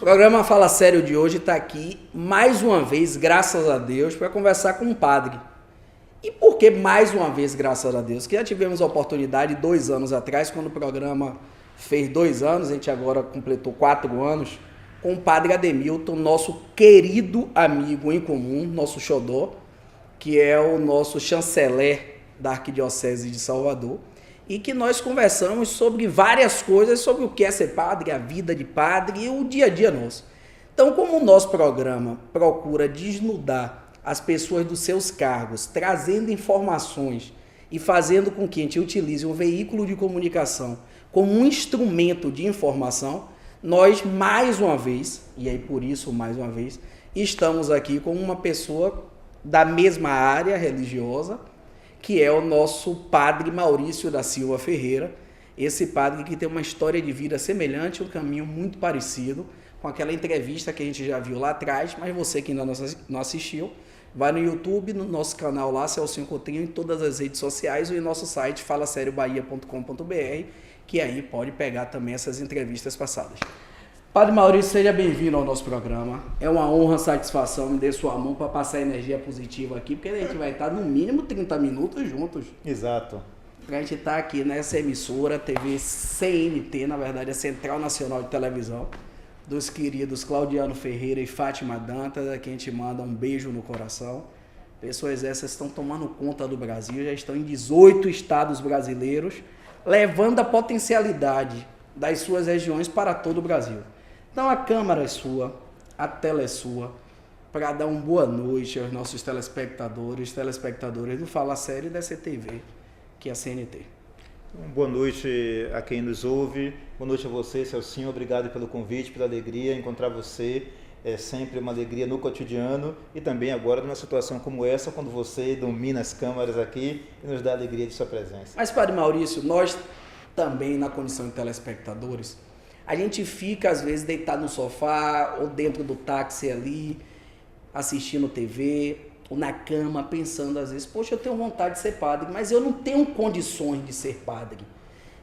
programa Fala Sério de hoje está aqui, mais uma vez, graças a Deus, para conversar com um padre. E por que mais uma vez, graças a Deus? Que já tivemos a oportunidade 2 anos atrás, quando o programa fez 2 anos, a gente agora completou 4 anos, com o padre Ademilton, nosso querido amigo em comum, nosso xodó, que é o nosso chanceler da Arquidiocese de Salvador, e que nós conversamos sobre várias coisas, sobre o que é ser padre, a vida de padre e o dia a dia nosso. Então, como o nosso programa procura desnudar as pessoas dos seus cargos, trazendo informações e fazendo com que a gente utilize um veículo de comunicação como um instrumento de informação, nós mais uma vez, e aí por isso mais uma vez, estamos aqui com uma pessoa da mesma área religiosa, que é o nosso padre Maurício da Silva Ferreira, esse padre que tem uma história de vida semelhante, um caminho muito parecido com aquela entrevista que a gente já viu lá atrás, mas você que ainda não assistiu, vai no YouTube, no nosso canal lá, Celcinho Coutinho, em todas as redes sociais, ou em nosso site falaseriobahia.com.br, que aí pode pegar também essas entrevistas passadas. Padre Maurício, seja bem-vindo ao nosso programa. É uma honra, satisfação, me dê sua mão para passar energia positiva aqui, porque a gente vai estar no mínimo 30 minutos juntos. Exato. A gente está aqui nessa emissora, TV CNT, na verdade, a Central Nacional de Televisão, dos queridos Claudiano Ferreira e Fátima Dantas, a quem a gente manda um beijo no coração. Pessoas essas estão tomando conta do Brasil, já estão em 18 estados brasileiros, levando a potencialidade das suas regiões para todo o Brasil. Então a câmara é sua, a tela é sua, para dar uma boa noite aos nossos telespectadores do Fala Sério e da CTV, que é a CNT. Boa noite a quem nos ouve, boa noite a você, Celcinho, obrigado pelo convite, pela alegria, encontrar você é sempre uma alegria no cotidiano e também agora numa situação como essa, quando você domina as câmaras aqui e nos dá a alegria de sua presença. Mas, Padre Maurício, nós também, na condição de telespectadores, a gente fica, às vezes, deitado no sofá ou dentro do táxi ali, assistindo TV, ou na cama, pensando, às vezes, poxa, eu tenho vontade de ser padre, mas eu não tenho condições de ser padre.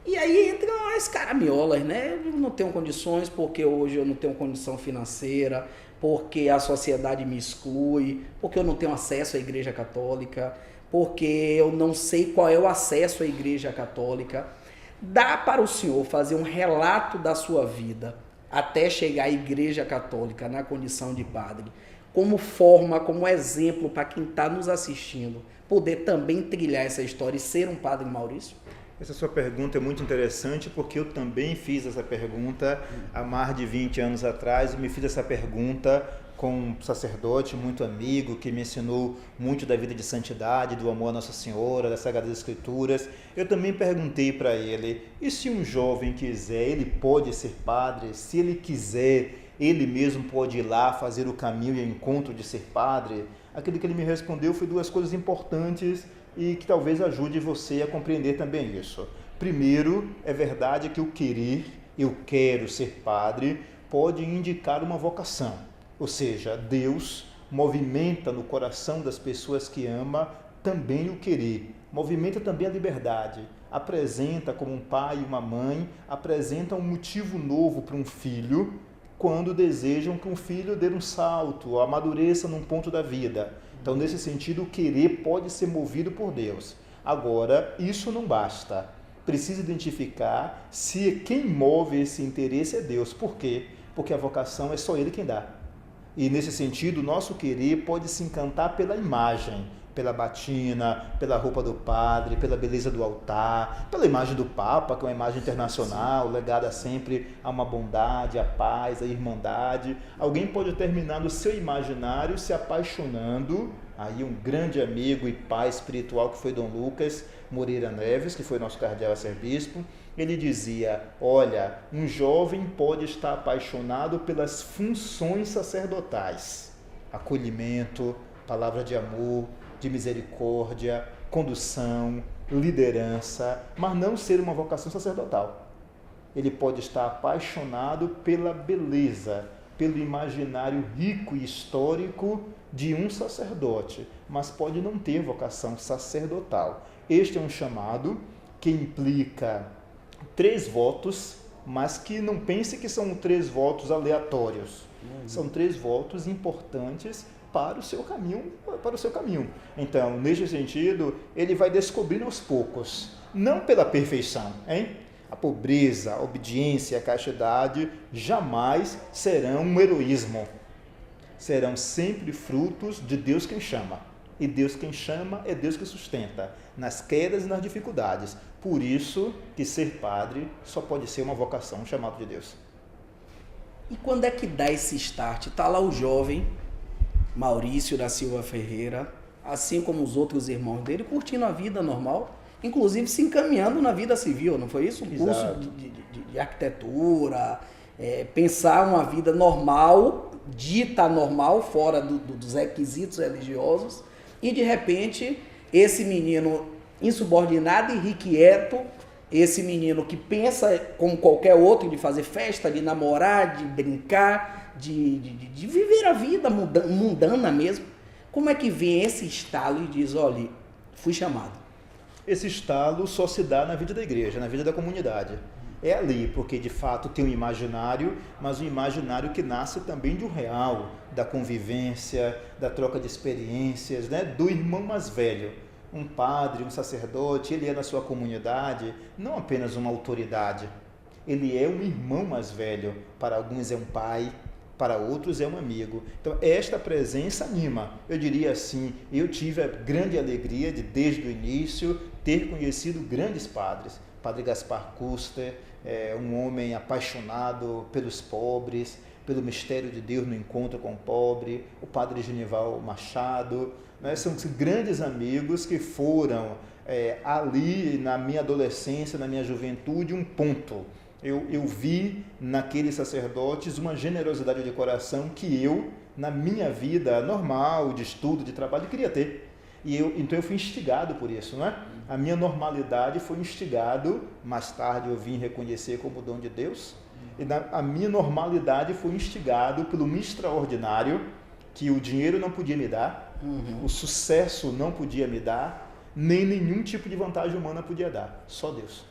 E aí entram as caraminholas, né? Eu não tenho condições porque hoje eu não tenho condição financeira, porque a sociedade me exclui, porque eu não tenho acesso à Igreja Católica, porque eu não sei qual é o acesso à Igreja Católica. Dá para o senhor fazer um relato da sua vida até chegar à Igreja Católica na condição de padre, como forma, como exemplo para quem está nos assistindo, poder também trilhar essa história e ser um padre Maurício? Essa sua pergunta é muito interessante porque eu também fiz essa pergunta há mais de 20 anos atrás. Eu me fiz essa pergunta com um sacerdote muito amigo que me ensinou muito da vida de santidade, do amor a Nossa Senhora, das Sagradas Escrituras. Eu também perguntei para ele, e se um jovem quiser, ele pode ser padre? Se ele quiser, ele mesmo pode ir lá fazer o caminho e o encontro de ser padre? Aquilo que ele me respondeu foi 2 coisas importantes e que talvez ajude você a compreender também isso. Primeiro, é verdade que o querer, eu quero ser padre, pode indicar uma vocação. Ou seja, Deus movimenta no coração das pessoas que ama também o querer. Movimenta também a liberdade. Apresenta como um pai e uma mãe, apresenta um motivo novo para um filho quando desejam que um filho dê um salto, amadureça num ponto da vida. Então, nesse sentido, o querer pode ser movido por Deus. Agora, isso não basta. Precisa identificar se quem move esse interesse é Deus. Por quê? Porque a vocação é só Ele quem dá. E, nesse sentido, o nosso querer pode se encantar pela imagem, pela batina, pela roupa do padre, pela beleza do altar, pela imagem do Papa, que é uma imagem internacional, legada sempre a uma bondade, a paz, a irmandade. Alguém pode terminar no seu imaginário se apaixonando. Aí um grande amigo e pai espiritual que foi Dom Lucas Moreira Neves, que foi nosso cardeal arcebispo, ele dizia, olha, um jovem pode estar apaixonado pelas funções sacerdotais, acolhimento, palavra de amor, de misericórdia, condução, liderança, mas não ser uma vocação sacerdotal. Ele pode estar apaixonado pela beleza, pelo imaginário rico e histórico de um sacerdote, mas pode não ter vocação sacerdotal. Este é um chamado que implica 3 votos mas que não pense que são 3 votos aleatórios. São 3 votos importantes para o seu caminho. Então, neste sentido, ele vai descobrindo aos poucos, não pela perfeição, hein? A pobreza, a obediência, a castidade jamais serão um heroísmo. Serão sempre frutos de Deus quem chama. E Deus quem chama é Deus que sustenta, nas quedas e nas dificuldades. Por isso que ser padre só pode ser uma vocação, um chamado de Deus. E quando é que dá esse start? Está lá o jovem Maurício da Silva Ferreira, assim como os outros irmãos dele, curtindo a vida normal, inclusive se encaminhando na vida civil, não foi isso? Um curso de arquitetura, pensar uma vida normal, dita normal, fora dos requisitos religiosos, e de repente esse menino insubordinado e irrequieto, esse menino que pensa como qualquer outro, de fazer festa, de namorar, de brincar, de viver a vida mundana mesmo. Como é que vem esse estalo e diz, olha, fui chamado? Esse estalo só se dá na vida da igreja, na vida da comunidade. É ali, porque de fato tem um imaginário, mas um imaginário que nasce também de um real, da convivência, da troca de experiências, né? Do irmão mais velho. Um padre, um sacerdote, ele é na sua comunidade não apenas uma autoridade, ele é um irmão mais velho, para alguns é um pai, para outros é um amigo. Então esta presença anima. Eu diria assim, eu tive a grande alegria de desde o início ter conhecido grandes padres. Padre Gaspar Custer, um homem apaixonado pelos pobres, pelo mistério de Deus no encontro com o pobre, o Padre Genival Machado, né? São grandes amigos que foram ali na minha adolescência, na minha juventude, um ponto. Eu vi naqueles sacerdotes uma generosidade de coração que eu, na minha vida normal, de estudo, de trabalho, queria ter. Então eu fui instigado por isso, não é? A minha normalidade foi instigado, mais tarde eu vim reconhecer como dom de Deus, e a minha normalidade foi instigado pelo extraordinário que o dinheiro não podia me dar, o sucesso não podia me dar, nem nenhum tipo de vantagem humana podia dar, só Deus.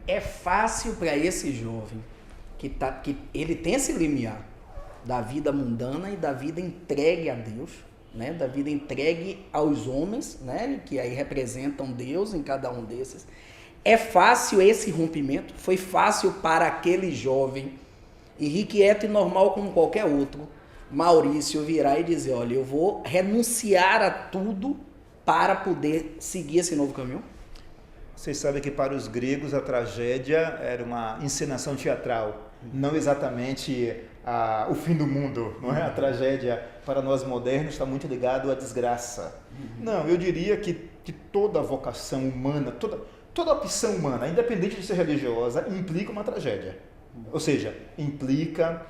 É fácil para esse jovem que ele tem esse limiar da vida mundana e da vida entregue a Deus, né? Da vida entregue aos homens, né? Que aí representam Deus em cada um desses. É fácil esse rompimento? Foi fácil para aquele jovem irrequieto e normal como qualquer outro, Maurício, virar e dizer, olha, eu vou renunciar a tudo para poder seguir esse novo caminho? Vocês sabem que para os gregos a tragédia era uma encenação teatral, não exatamente o fim do mundo, não é? A tragédia para nós modernos está muito ligado à desgraça. Não, eu diria que toda vocação humana, toda opção humana, independente de ser religiosa, implica uma tragédia. Ou seja, implica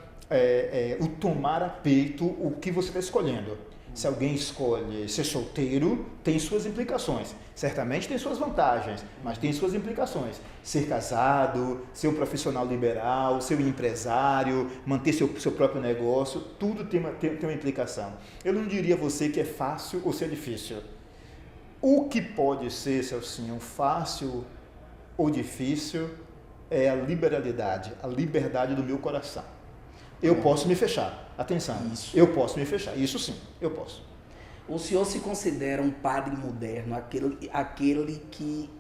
o tomar a peito o que você está escolhendo. Se alguém escolhe ser solteiro, tem suas implicações. Certamente tem suas vantagens, mas tem suas implicações. Ser casado, ser um profissional liberal, ser um empresário, manter seu próprio negócio, tudo tem uma implicação. Eu não diria a você que é fácil ou se é difícil. O que pode ser, Celcinho, fácil ou difícil é a liberalidade, a liberdade do meu coração. Eu posso me fechar. Atenção, eu posso me fechar. Isso sim, eu posso. O senhor se considera um padre moderno, aquele que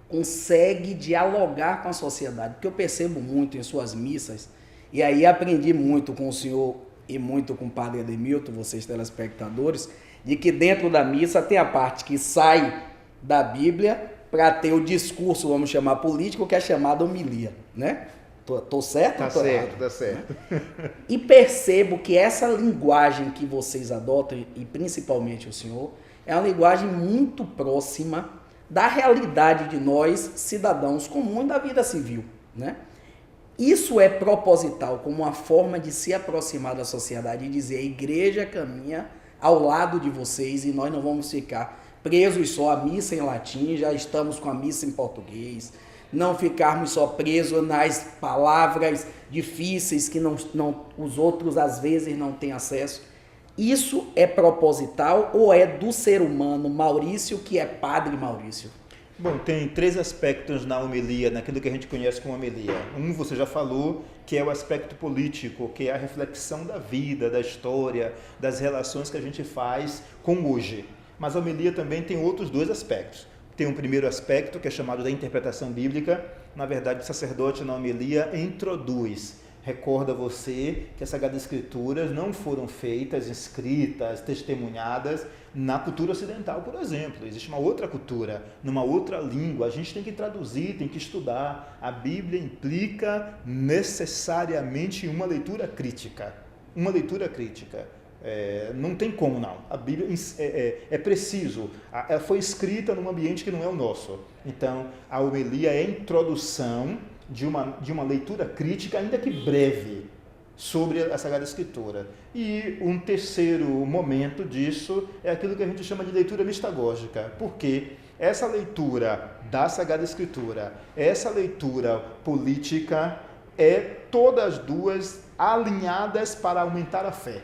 consegue dialogar com a sociedade? Porque eu percebo muito em suas missas, e aí aprendi muito com o senhor e muito com o padre Ademilton, vocês telespectadores, de que dentro da missa tem a parte que sai da Bíblia para ter o discurso, vamos chamar político, que é chamada homilia, né? Tô certo? Tá certo, tá certo. E percebo que essa linguagem que vocês adotam, e principalmente o senhor, é uma linguagem muito próxima da realidade de nós, cidadãos comuns da vida civil, né? Isso é proposital, como uma forma de se aproximar da sociedade e dizer, a igreja caminha ao lado de vocês e nós não vamos ficar presos só à missa em latim, já estamos com a missa em português, não ficarmos só presos nas palavras difíceis que os outros às vezes não têm acesso. Isso é proposital ou é do ser humano Maurício, que é padre Maurício? Bom, tem 3 aspectos na homilia, naquilo que a gente conhece como homilia. Um, você já falou, que é o aspecto político, que é a reflexão da vida, da história, das relações que a gente faz com hoje. Mas a homilia também tem outros 2 aspectos. Tem um primeiro aspecto, que é chamado da interpretação bíblica. Na verdade, o sacerdote na homilia introduz, recorda você que as Sagradas Escrituras não foram feitas, escritas, testemunhadas na cultura ocidental, por exemplo. Existe uma outra cultura, numa outra língua. A gente tem que traduzir, tem que estudar. A Bíblia implica necessariamente uma leitura crítica. Uma leitura crítica. Não tem como não. A Bíblia é preciso. Ela foi escrita num ambiente que não é o nosso. Então, a homilia é a introdução de uma leitura crítica, ainda que breve, sobre a Sagrada Escritura. E um terceiro momento disso é aquilo que a gente chama de leitura mistagógica, porque essa leitura da Sagrada Escritura, essa leitura política, todas duas alinhadas para aumentar a fé.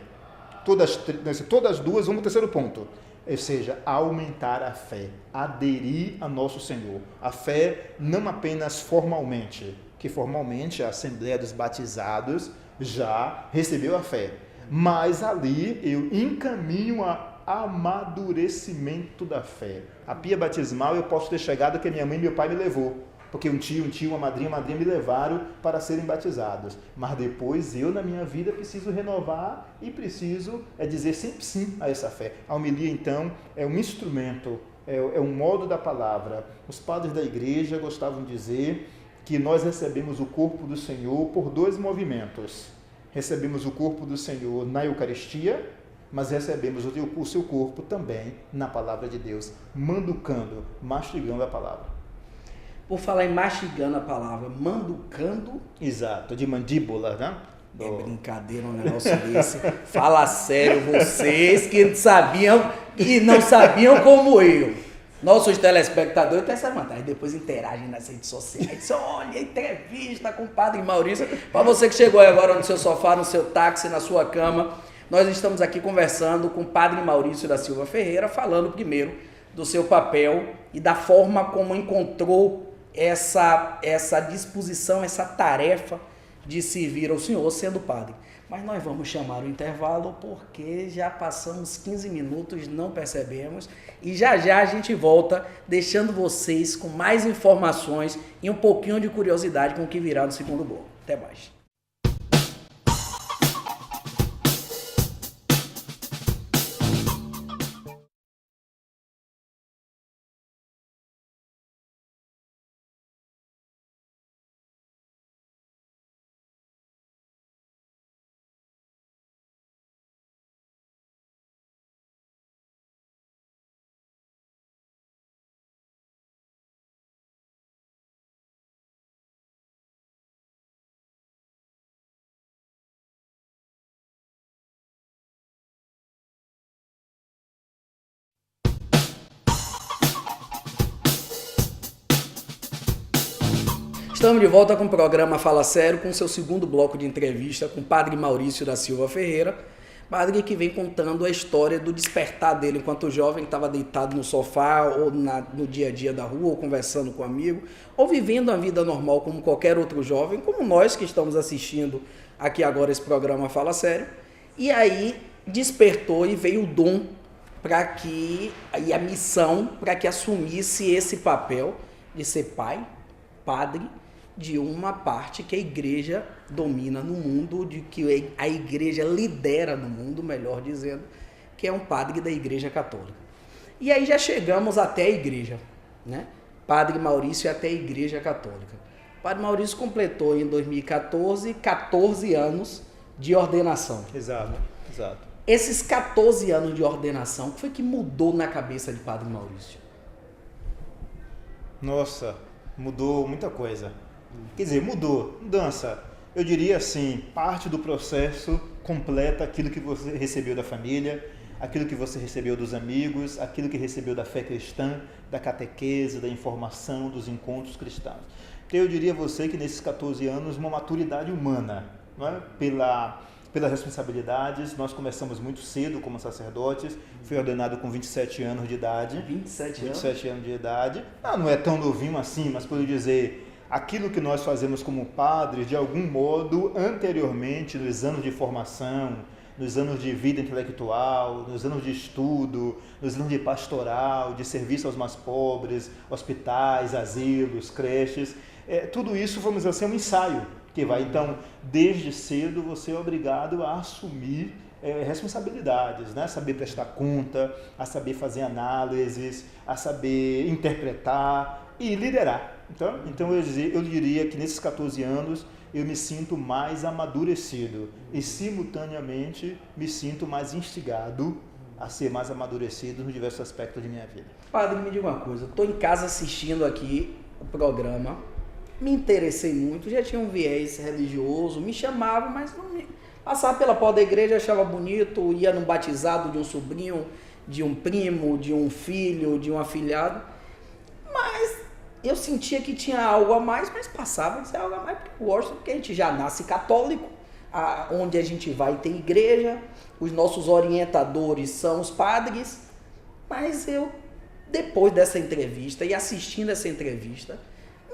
Todas duas, vamos ao terceiro ponto. Ou seja, aumentar a fé, aderir a nosso Senhor. A fé não apenas formalmente, que formalmente a Assembleia dos Batizados já recebeu a fé, mas ali eu encaminho a amadurecimento da fé. A pia batismal eu posso ter chegado que minha mãe e meu pai me levou, porque um tio, uma madrinha me levaram para serem batizados. Mas depois eu, na minha vida, preciso renovar e preciso dizer sempre sim a essa fé. A homilia, então, é um instrumento, é um modo da palavra. Os padres da igreja gostavam de dizer que nós recebemos o corpo do Senhor por 2 movimentos. Recebemos o corpo do Senhor na Eucaristia, mas recebemos o seu corpo também na palavra de Deus, manducando, mastigando a palavra. Por falar em mastigando a palavra, manducando. Exato, de mandíbula, né? É brincadeira um negócio desse. Fala sério, vocês que sabiam e não sabiam como eu. Nossos telespectadores têm essa vantagem, depois interagem nas redes sociais. Olha, entrevista com o Padre Maurício. Para você que chegou agora no seu sofá, no seu táxi, na sua cama, nós estamos aqui conversando com o Padre Maurício da Silva Ferreira, falando primeiro do seu papel e da forma como encontrou essa disposição, essa tarefa de servir ao Senhor sendo padre. Mas nós vamos chamar o intervalo porque já passamos 15 minutos, não percebemos, e já a gente volta deixando vocês com mais informações e um pouquinho de curiosidade com o que virá no segundo bloco. Até mais. Estamos de volta com o programa Fala Sério, com seu segundo bloco de entrevista com o Padre Maurício da Silva Ferreira, padre que vem contando a história do despertar dele enquanto jovem, estava deitado no sofá ou no dia a dia da rua, ou conversando com um amigo, ou vivendo a vida normal como qualquer outro jovem, como nós que estamos assistindo aqui agora esse programa Fala Sério, e aí despertou e veio o dom e a missão para que assumisse esse papel de ser pai, padre, de uma parte que a igreja domina no mundo, de que a igreja lidera no mundo, melhor dizendo, que é um padre da Igreja Católica. E aí já chegamos até a igreja, né? Padre Maurício até a Igreja Católica. Padre Maurício completou em 2014 14 anos de ordenação. Exato. Esses 14 anos de ordenação, o que foi que mudou na cabeça de Padre Maurício? Nossa, mudou muita coisa. Quer dizer, mudança. Eu diria assim, parte do processo completa aquilo que você recebeu da família, aquilo que você recebeu dos amigos, aquilo que recebeu da fé cristã, da catequese, da informação, dos encontros cristãos. Então eu diria a você que nesses 14 anos, uma maturidade humana, não é? pelas responsabilidades. Nós começamos muito cedo como sacerdotes. Fui ordenado com 27 anos de idade. 27 anos de idade. Não é tão novinho assim, mas por dizer, aquilo que nós fazemos como padres, de algum modo, anteriormente, nos anos de formação, nos anos de vida intelectual, nos anos de estudo, nos anos de pastoral, de serviço aos mais pobres, hospitais, asilos, creches, tudo isso, vamos dizer assim, é um ensaio que vai. Então, desde cedo, você é obrigado a assumir responsabilidades, né? Saber prestar conta, a saber fazer análises, a saber interpretar e liderar. Então eu diria que nesses 14 anos eu me sinto mais amadurecido e, simultaneamente, me sinto mais instigado a ser mais amadurecido nos diversos aspectos de minha vida. Padre, me diga uma coisa, estou em casa assistindo aqui o programa, me interessei muito, já tinha um viés religioso, me chamava, mas não me... Passava pela porta da igreja, achava bonito, ia no batizado de um sobrinho, de um primo, de um filho, de um afilhado, mas eu sentia que tinha algo a mais, mas passava a dizer algo a mais, porque eu gosto, porque a gente já nasce católico, onde a gente vai tem igreja, os nossos orientadores são os padres, mas eu, depois dessa entrevista e assistindo essa entrevista,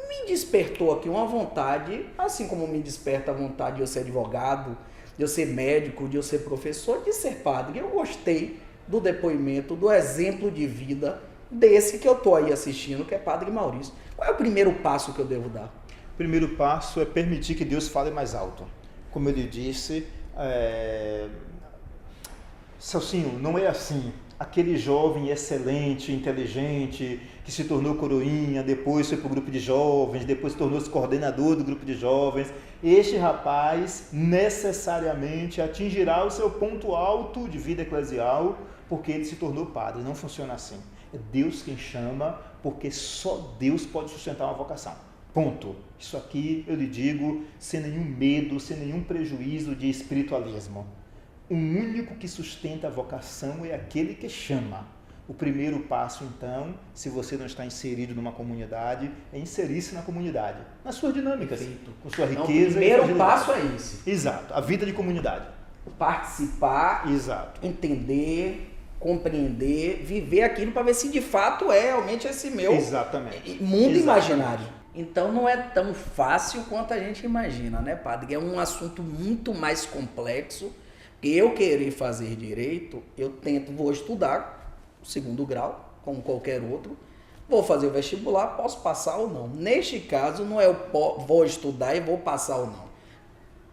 me despertou aqui uma vontade, assim como me desperta a vontade de eu ser advogado, de eu ser médico, de eu ser professor, de ser padre. Eu gostei do depoimento, do exemplo de vida desse que eu estou aí assistindo, que é Padre Maurício. Qual é o primeiro passo que eu devo dar? O primeiro passo é permitir que Deus fale mais alto. Como ele disse, Celcinho, não é assim. Aquele jovem excelente, inteligente, que se tornou coroinha, depois foi para o grupo de jovens, depois tornou-se coordenador do grupo de jovens. Este rapaz necessariamente atingirá o seu ponto alto de vida eclesial porque ele se tornou padre. Não funciona assim. É Deus quem chama, porque só Deus pode sustentar uma vocação. Ponto. Isso aqui eu lhe digo sem nenhum medo, sem nenhum prejuízo de espiritualismo. O único que sustenta a vocação é aquele que chama. O primeiro passo, então, se você não está inserido numa comunidade, é inserir-se na comunidade, nas suas dinâmicas, com sua riqueza. Então, o primeiro passo é esse. Exato, a vida de comunidade. Participar, exato, entender, compreender, viver aquilo para ver se de fato é realmente esse meu mundo imaginário. Então não é tão fácil quanto a gente imagina, né, padre? É um assunto muito mais complexo. Eu querer fazer direito, eu vou estudar o 2º grau, como qualquer outro, vou fazer o vestibular, posso passar ou não. Neste caso, não é eu vou estudar e vou passar ou não.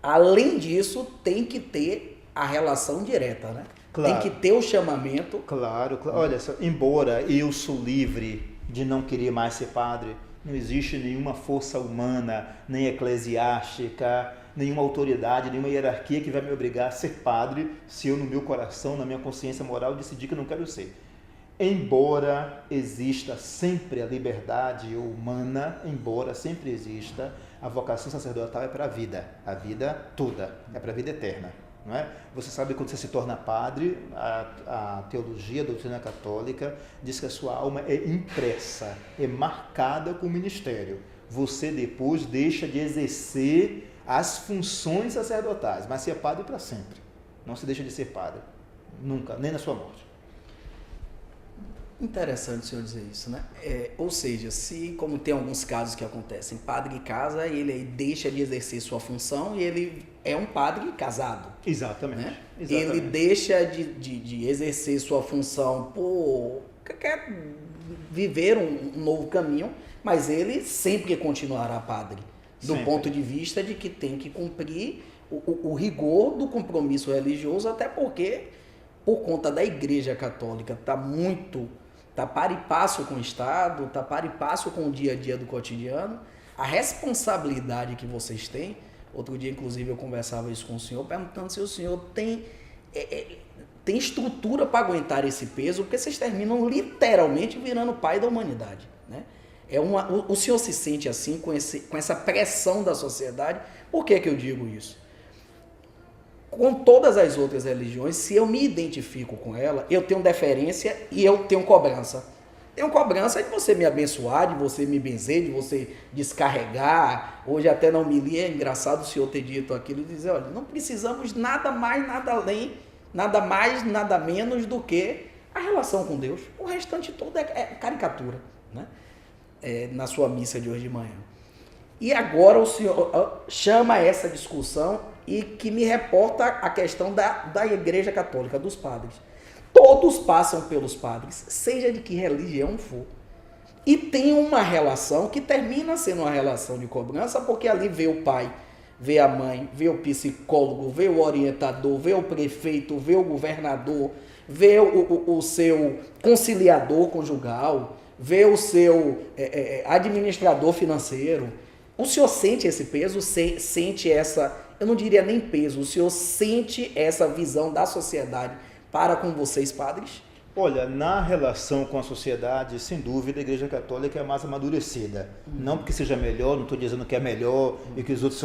Além disso, tem que ter a relação direta, né? Claro. Tem que ter o chamamento. Claro. Olha só, embora eu sou livre de não querer mais ser padre, não existe nenhuma força humana, nem eclesiástica, nenhuma autoridade, nenhuma hierarquia que vai me obrigar a ser padre se eu, no meu coração, na minha consciência moral, decidir que não quero ser. Embora exista sempre a liberdade humana, embora sempre exista, a vocação sacerdotal é para a vida toda, é para a vida eterna. Não é? Você sabe que quando você se torna padre, a teologia, a doutrina católica diz que a sua alma é impressa, é marcada com o ministério. Você depois deixa de exercer as funções sacerdotais, mas se é padre para sempre. Não se deixa de ser padre, nunca, nem na sua morte. Interessante o senhor dizer isso, né? Ou seja, como tem alguns casos que acontecem, padre casa, ele deixa de exercer sua função e ele é um padre casado. Exatamente. Né? Ele deixa de exercer sua função quer viver um novo caminho, mas ele sempre continuará padre. Do ponto de vista de que tem que cumprir o rigor do compromisso religioso, até porque, por conta da Igreja Católica, está par e passo com o Estado, está par e passo com o dia a dia do cotidiano, a responsabilidade que vocês têm. Outro dia, inclusive, eu conversava isso com o senhor, perguntando se o senhor tem estrutura para aguentar esse peso, porque vocês terminam literalmente virando pai da humanidade, né? O senhor se sente assim, com essa pressão da sociedade? Por que eu digo isso? Com todas as outras religiões, se eu me identifico com ela, eu tenho deferência e eu tenho cobrança. Tenho cobrança de você me abençoar, de você me benzer, de você descarregar. Hoje até não me li, é engraçado o senhor ter dito aquilo e dizer, olha, não precisamos nada mais, nada além, nada mais, nada menos do que a relação com Deus. O restante todo é caricatura, né? Na sua missa de hoje de manhã. E agora o senhor chama essa discussão e que me reporta a questão da Igreja Católica, dos padres. Todos passam pelos padres, seja de que religião for. E tem uma relação que termina sendo uma relação de cobrança, porque ali vê o pai, vê a mãe, vê o psicólogo, vê o orientador, vê o prefeito, vê o governador, vê o seu conciliador conjugal, vê o seu administrador financeiro. O senhor sente esse peso, sente essa, eu não diria nem peso, o senhor sente essa visão da sociedade para com vocês, padres? Olha, na relação com a sociedade, sem dúvida, a Igreja Católica é a mais amadurecida. Não porque seja melhor, não estou dizendo que é melhor e que os outros